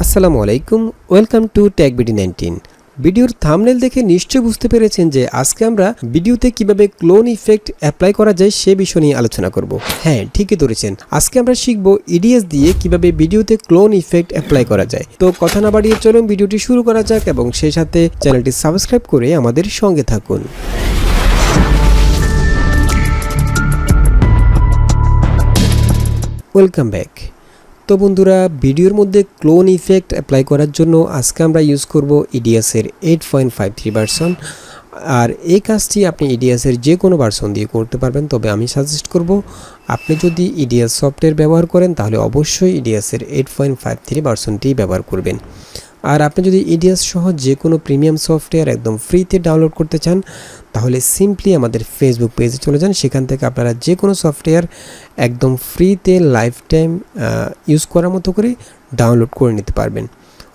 আসসালামু আলাইকুম, welcome to টেকবিডি19। ভিডিওর থাম্বনেল দেখে নিশ্চয়ই বুঝতে পেরেছেন যে আজকে আমরা ভিডিওতে কিভাবে ক্লোন ইফেক্ট অ্যাপ্লাই করা যায় সে বিষয় নিয়ে আলোচনা করব। হ্যাঁ, ঠিকই ধরেছেন, আজকে আমরা শিখব ইডিএস দিয়ে কিভাবে ভিডিওতে ক্লোন ইফেক্ট অ্যাপ্লাই করা যায়। তো কথা না বাড়িয়ে চলুন ভিডিওটি শুরু করা যাক এবং সেই সাথে চ্যানেলটি সাবস্ক্রাইব করে আমাদের সঙ্গে থাকুন। Welcome back. তো বন্ধুরা, ভিডিওর মধ্যে ক্লোন ইফেক্ট অ্যাপ্লাই করার জন্য আজকে আমরা ইউজ করব ইডিএসের 8.53 ভার্সন। আর এই কাজটি আপনি ইডিএসের যে কোনো ভার্সন দিয়ে করতে পারবেন, তবে আমি সাজেস্ট করব আপনি যদি ইডিএস সফটওয়্যার ব্যবহার করেন তাহলে অবশ্যই ইডিএসের 8.53 ভার্সনটি ব্যবহার করবেন। আর আপনি যদি ইডিএস সহ যে কোনো প্রিমিয়াম সফটওয়্যার একদম ফ্রিতে ডাউনলোড করতে চান তাহলে সিম্পলি আমাদের ফেসবুক পেজে চলে যান। সেখান থেকে আপনারা যে কোনো সফটওয়্যার একদম ফ্রিতে লাইফ টাইম ইউজ করার মতো করে ডাউনলোড করে নিতে পারবেন।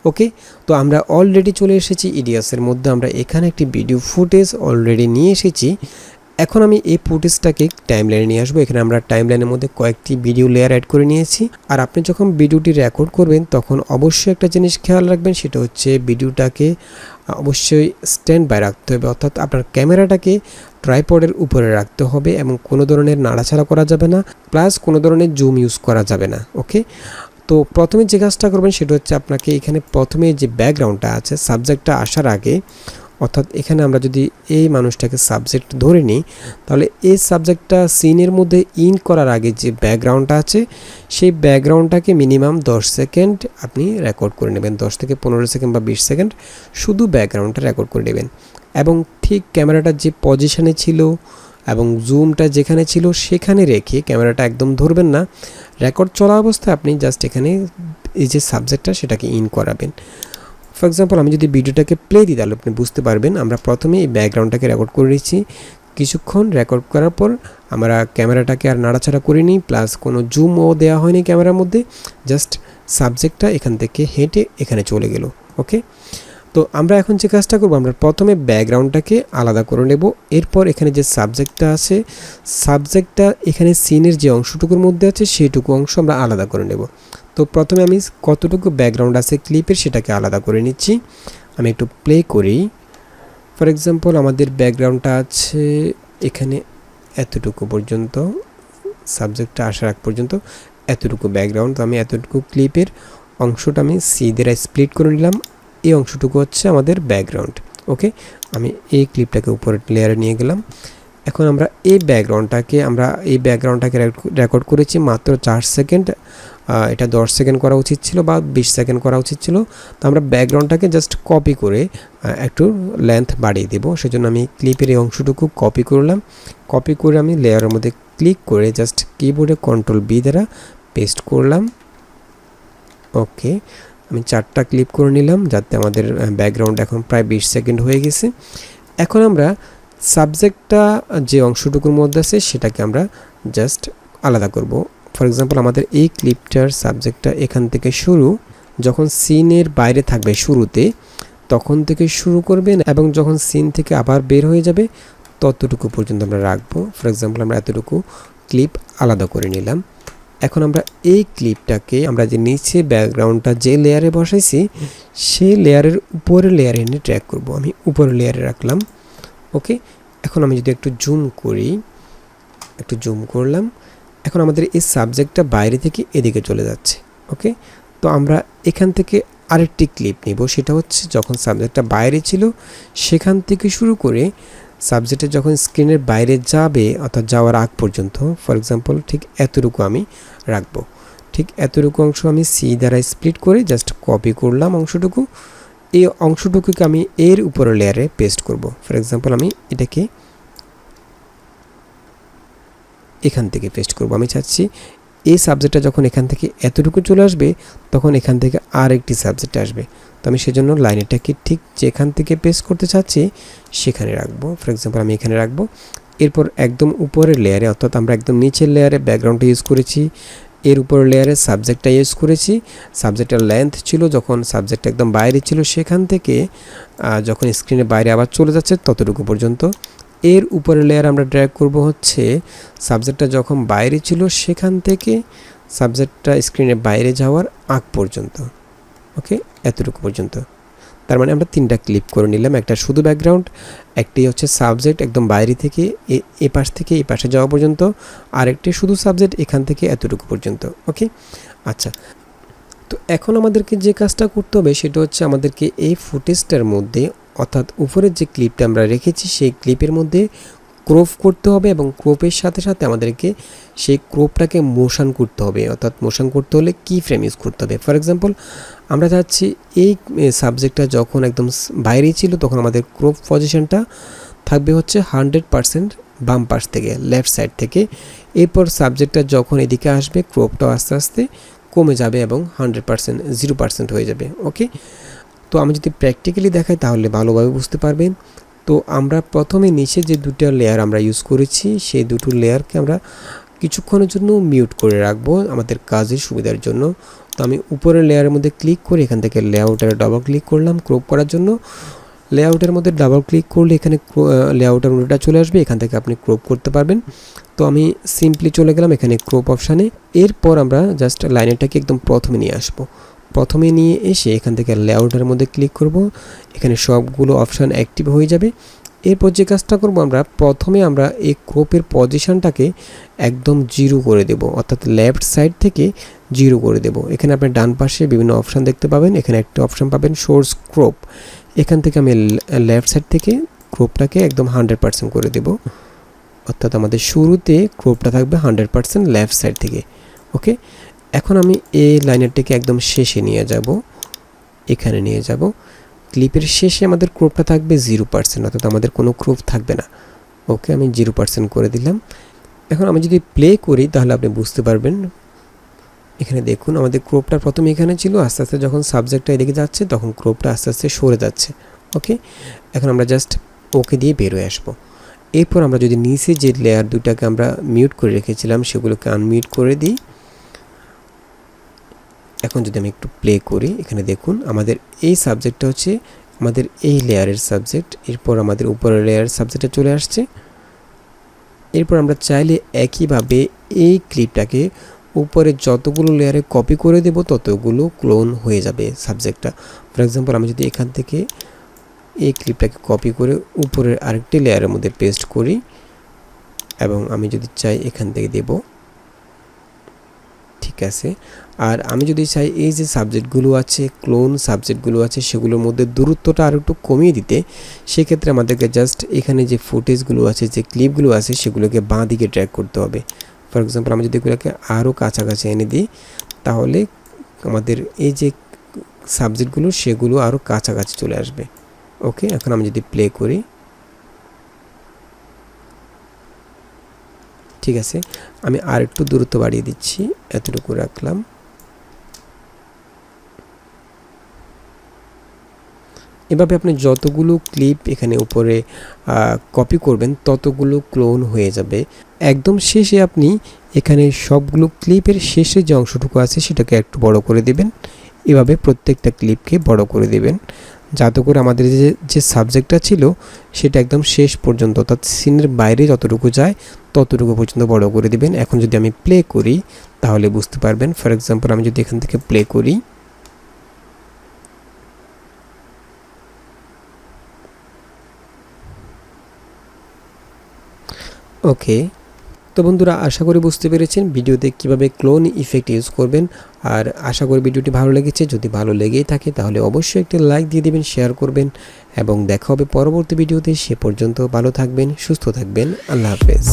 ওকে, তো আমরা অলরেডি চলে এসেছি ইডিএসের মধ্যে। আমরা এখানে একটি ভিডিও ফুটেজ অলরেডি নিয়ে এসেছি। এখন আমি এই ফুটেজটাকে টাইমলাইনে নিয়ে আসবো। এখানে আমরা টাইমলাইনের মধ্যে কয়েকটি ভিডিও লেয়ার অ্যাড করে নিয়েছি। আর আপনি যখন ভিডিওটি রেকর্ড করবেন তখন অবশ্যই একটা জিনিস খেয়াল রাখবেন, সেটা হচ্ছে ভিডিওটাকে অবশ্যই স্ট্যান্ড বাই রাখতে হবে, অর্থাৎ আপনার ক্যামেরাটাকে ট্রাইপডের উপরে রাখতে হবে এবং কোনো ধরনের নাড়াচাড়া করা যাবে না, প্লাস কোনো ধরনের জুম ইউজ করা যাবে না। ওকে, তো প্রথমে যে কাজটা করবেন সেটা হচ্ছে আপনাকে এখানে প্রথমে যে ব্যাকগ্রাউন্ডটা আছে সাবজেক্টটা আসার আগে, অর্থাৎ এখানে আমরা যদি এই মানুষটাকে সাবজেক্ট ধরে নিই তাহলে এই সাবজেক্টটা সিনের মধ্যে ইন করার আগে যে ব্যাকগ্রাউন্ডটা আছে সেই ব্যাকগ্রাউন্ডটাকে মিনিমাম 10 সেকেন্ড আপনি রেকর্ড করে নেবেন। 10 থেকে 15 সেকেন্ড বা 20 সেকেন্ড শুধু ব্যাকগ্রাউন্ডটা রেকর্ড করে নেবেন এবং ঠিক ক্যামেরাটা যে পজিশনে ছিল এবং জুমটা যেখানে ছিল সেখানে রেখে ক্যামেরাটা একদম ধরবেন না। রেকর্ড চলা অবস্থায় আপনি জাস্ট এখানে এই যে সাবজেক্টটা সেটাকে ইন করাবেন। ফর এক্সাম্পল আমি যদি ভিডিওটাকে প্লে দিই তাহলে আপনি বুঝতে পারবেন আমরা প্রথমে এই ব্যাকগ্রাউন্ডটাকে রেকর্ড করে নিচ্ছি। কিছুক্ষণ রেকর্ড করার পর আমরা ক্যামেরাটাকে আর নাড়াচাড়া করিনি, প্লাস কোনো জুমও দেওয়া হয়নি ক্যামেরার মধ্যে, জাস্ট সাবজেক্টটা এখান থেকে হেঁটে এখানে চলে গেল। ওকে, তো আমরা এখন যে কাজটা করব, আমরা প্রথমে ব্যাকগ্রাউন্ডটাকে আলাদা করে নেব। এরপর এখানে যে সাবজেক্টটা আছে সাবজেক্টটা এখানে সিনের যে অংশটুকুর মধ্যে আছে সেইটুকু অংশ আমরা আলাদা করে নেব। তো প্রথমে আমি কতটুকু ব্যাকগ্রাউন্ড আছে ক্লিপের সেটাকে আলাদা করে নিচ্ছি। আমি একটু প্লে করি। ফর এক্সাম্পল আমাদের ব্যাকগ্রাউন্ডটা আছে এখানে এতটুকু পর্যন্ত, সাবজেক্টটা আসার আগ পর্যন্ত এতটুকু ব্যাকগ্রাউন্ড। তো আমি এতটুকু ক্লিপের অংশটা আমি সি দ্বারা স্প্লিট করে নিলাম। এই অংশটুকু হচ্ছে আমাদের ব্যাকগ্রাউন্ড। ওকে, আমি এই ক্লিপটাকে উপরের লেয়ারে নিয়ে গেলাম। এখন আমরা এই ব্যাকগ্রাউন্ডটাকে রেকর্ড করেছি মাত্র 4 সেকেন্ড। এটা 10 সেকেন্ড করা উচিত ছিল বা 20 সেকেন্ড করা উচিত ছিল। তো আমরা ব্যাকগ্রাউন্ডটাকে জাস্ট কপি করে একটু লেন্থ বাড়িয়ে দেবো। সেজন্য আমি ক্লিপের এই অংশটুকু কপি করলাম। কপি করে আমি লেয়ারের মধ্যে ক্লিক করে জাস্ট কিবোর্ডে Ctrl+B দ্বারা পেস্ট করলাম। ওকে, আমি 4টা ক্লিপ করে নিলাম যাতে আমাদের ব্যাকগ্রাউন্ড এখন প্রায় 20 সেকেন্ড হয়ে গেছে। এখন আমরা সাবজেক্টটা যে অংশটুকুর মধ্যে আছে সেটাকে আমরা জাস্ট আলাদা করব। ফর এক্সাম্পল আমাদের এই ক্লিপটার সাবজেক্টটা এখান থেকে শুরু, যখন সিনের বাইরে থাকবে শুরুতে তখন থেকে শুরু করবেন এবং যখন সিন থেকে আবার বের হয়ে যাবে ততটুকু পর্যন্ত আমরা রাখবো। ফর এক্সাম্পল আমরা এতটুকু ক্লিপ আলাদা করে নিলাম। এখন আমরা এই ক্লিপটাকে আমরা যে নিচে ব্যাকগ্রাউন্ডটা যে লেয়ারে বসাইছি সেই লেয়ারের উপরের লেয়ারে এনে ট্র্যাক করব। আমি উপরের লেয়ারে রাখলাম। ওকে, এখন আমি যদি একটু জুম করি, একটু জুম করলাম, এখন আমাদের এই সাবজেক্টটা বাইরে থেকে এদিকে চলে যাচ্ছে। ওকে, তো আমরা এখান থেকে আরেকটি ক্লিপ নিব, সেটা হচ্ছে যখন সাবজেক্টটা বাইরে ছিল সেখান থেকে শুরু করে সাবজেক্টে যখন স্ক্রিনের বাইরে যাবে অর্থাৎ যাওয়ার আগ পর্যন্ত। ফর এক্সাম্পল ঠিক এতটুকু আমি রাখবো। ঠিক এতটুকু অংশ আমি সি দ্বারা স্প্লিট করে জাস্ট কপি করলাম অংশটুকু। এই অংশটুকুকে আমি এর উপরের লেয়ারে পেস্ট করব। ফর এক্সাম্পল আমি এটাকে এখান থেকে পেস্ট করব। আমি চাচ্ছি এই সাবজেক্টটা যখন এখান থেকে এতটুকু চলে আসবে তখন এখান থেকে আরেকটি সাবজেক্ট আসবে। তো আমি সেজন্য লাইনটাকে ঠিক যেখান থেকে পেস্ট করতে চাচ্ছি সেখানে রাখবো। ফর এক্সাম্পল আমি এখানে রাখবো। এরপর একদম উপরের লেয়ারে অর্থাৎ আমরা একদম নিচের লেয়ারে ব্যাকগ্রাউন্ডটা ইউজ করেছি, এর উপরের লেয়ারে সাবজেক্টটা ইউজ করেছি। সাবজেক্টের লেন্থ ছিল যখন সাবজেক্ট একদম বাইরে ছিল সেখান থেকে যখন স্ক্রিনের বাইরে আবার চলে যাচ্ছে ততটুকু পর্যন্ত। এর উপরের লেয়ার আমরা ড্র্যাগ করব হচ্ছে সাবজেক্টটা যখন বাইরে ছিল সেখান থেকে সাবজেক্টটা স্ক্রিনের বাইরে যাওয়ার আগ পর্যন্ত। ওকে, এতটুকু পর্যন্ত। তার মানে আমরা 3টা ক্লিপ করে নিলাম, একটা শুধু ব্যাকগ্রাউন্ড, একটি হচ্ছে সাবজেক্ট একদম বাইরে থেকে এ পাশ থেকে এই পাশে যাওয়া পর্যন্ত, আরেকটি শুধু সাবজেক্ট এখান থেকে এতটুকু পর্যন্ত। ওকে, আচ্ছা, তো এখন আমাদেরকে যে কাজটা করতে হবে সেটা হচ্ছে আমাদেরকে এই ফুটেজটার মধ্যে, অর্থাৎ উপরের যে ক্লিপটা আমরা রেখেছি সেই ক্লিপের মধ্যে ক্রপ করতে হবে, এবং ক্রপের সাথে সাথে আমাদেরকে সেই ক্রপটাকে মোশন করতে হবে। অর্থাৎ মোশন করতে হলে কি ফ্রেম ইউজ করতে হবে। ফর এক্সাম্পল, আমরা চাচ্ছি এই সাবজেক্টটা যখন একদম বাইরে ছিল তখন আমাদের ক্রপ পজিশনটা থাকবে হচ্ছে 100% বাম পাশ থেকে, লেফট সাইড থেকে। এরপর সাবজেক্টটা যখন এদিকে আসবে ক্রপটাও আস্তে আস্তে কমে যাবে এবং 100% 0% হয়ে যাবে। ওকে, তো আমি যদি প্র্যাকটিক্যালি দেখাই তাহলে ভালোভাবে বুঝতে পারবেন। তো আমরা প্রথমে নিচে যে দুটো লেয়ার আমরা ইউজ করেছি সেই দুটো লেয়ারকে আমরা কিছুক্ষণের জন্য মিউট করে রাখবো আমাদের কাজের সুবিধার জন্য। তো আমি উপরের লেয়ারের মধ্যে ক্লিক করে এখান থেকে লেআউটারে ডাবল ক্লিক করলাম ক্রপ করার জন্য। লেআউটের মধ্যে ডাবল ক্লিক করলে এখানে লেআউটার উল্টোটা চলে আসবে, এখান থেকে আপনি ক্রপ করতে পারবেন। তো আমি সিম্পলি চলে গেলাম এখানে ক্রপ অপশানে। এরপর আমরা জাস্ট লাইনেরটাকে একদম প্রথমে নিয়ে আসবো। প্রথমে নিয়ে এসে এখান থেকে লেআউটের মধ্যে ক্লিক করব, এখানে সবগুলো অপশান অ্যাক্টিভ হয়ে যাবে। এরপর যে কাজটা করব, আমরা প্রথমে আমরা এই ক্রপের পজিশনটাকে একদম 0 করে দেব, অর্থাৎ লেফট সাইড থেকে 0 করে দেব। এখানে আপনি ডান পাশে বিভিন্ন অপশান দেখতে পাবেন, এখানে একটা অপশান পাবেন সোর্স ক্রপ। এখান থেকে আমি লেফট সাইড থেকে ক্রপটাকে একদম 100% করে দেব, অর্থাৎ আমাদের শুরুতে ক্রপটা থাকবে 100% লেফট সাইড থেকে। ওকে, এখন আমি এই লাইনারটিকে একদম শেষে নিয়ে যাব, এখানে নিয়ে যাব। ক্লিপের শেষে আমাদের ক্রপটা থাকবে 0%, অর্থাৎ আমাদের কোনো ক্রপ থাকবে না। ওকে, আমি 0% করে দিলাম। এখন আমি যদি প্লে করি তাহলে আপনি বুঝতে পারবেন। এখানে দেখুন আমাদের ক্রপটা প্রথমে এখানে ছিল, আস্তে আস্তে যখন সাবজেক্টটা এদিকে যাচ্ছে তখন ক্রপটা আস্তে আস্তে সরে যাচ্ছে। ওকে, এখন আমরা জাস্ট ওকে দিয়ে বের হয়ে আসবো। এরপর আমরা যদি নিচে যে লেয়ার দুটাকে আমরা মিউট করে রেখেছিলাম সেগুলোকে আনমিউট করে দিই। এখন যদি আমি একটু প্লে করি, এখানে দেখুন আমাদের এই সাবজেক্টটা হচ্ছে আমাদের এই লেয়ারের সাবজেক্ট। এরপর আমাদের উপরের লেয়ারের সাবজেক্টটা চলে আসছে। এরপর আমরা চাইলে একইভাবে এই ক্লিপটাকে উপরে যতগুলো লেয়ারে কপি করে দেব ততগুলো ক্লোন হয়ে যাবে সাবজেক্টটা। ফর এক্সাম্পল, আমি যদি এখান থেকে এই ক্লিপটাকে কপি করে উপরের আরেকটি লেয়ারের মধ্যে পেস্ট করি, এবং আমি যদি চাই এখান থেকে দেব, ঠিক আছে। আর আমি যদি চাই এই যে সাবজেক্টগুলো আছে, ক্লোন সাবজেক্টগুলো আছে, সেগুলোর মধ্যে দূরত্বটা আরও একটু কমিয়ে দিতে, সেক্ষেত্রে আমাদেরকে জাস্ট এখানে যে ফুটেজগুলো আছে, যে ক্লিপগুলো আছে, সেগুলোকে বাঁ দিকে ড্র্যাগ করতে হবে। ফর এক্সাম্পল, আমি যদি এগুলোকে আরও কাছাকাছি এনে দিই তাহলে আমাদের এই যে সাবজেক্টগুলো সেগুলো আরও কাছাকাছি চলে আসবে। ওকে, এখন আমি যদি প্লে করি, ঠিক আছে, আমি আর একটু দূরত্ব বাড়িয়ে দিচ্ছি, এতটুকু রাখলাম। এভাবে আপনি যতগুলো ক্লিপ এখানে উপরে কপি করবেন ততগুলো ক্লোন হয়ে যাবে। একদম শেষে আপনি এখানে সবগুলো ক্লিপের শেষে যে অংশটুকু আছে সেটাকে একটু বড় করে দেবেন। এভাবে প্রত্যেকটা ক্লিপকে বড় করে দেবেন, যাতে করে আমাদের যে সাবজেক্টটা ছিল সেটা একদম শেষ পর্যন্ত, অর্থাৎ সিনের বাইরে যতটুকু যায় ততটুকু পর্যন্ত বড় করে দিবেন। এখন যদি আমি প্লে করি তাহলে বুঝতে পারবেন। ফর এক্সাম্পল, আমি যদি এখান থেকে প্লে করি, ওকে, তো বন্ধুরা আশা করি বুঝতে পেরেছেন ভিডিওতে কিভাবে ক্লোন ইফেক্ট ইউজ করবেন। আর আশা করি ভিডিওটি ভালো লেগেছে। যদি ভালো লেগেই থাকে তাহলে অবশ্যই একটি লাইক দিয়ে দিবেন, শেয়ার করবেন, এবং দেখা হবে পরবর্তী ভিডিওতে। সে পর্যন্ত ভালো থাকবেন, সুস্থ থাকবেন। আল্লাহ হাফেজ।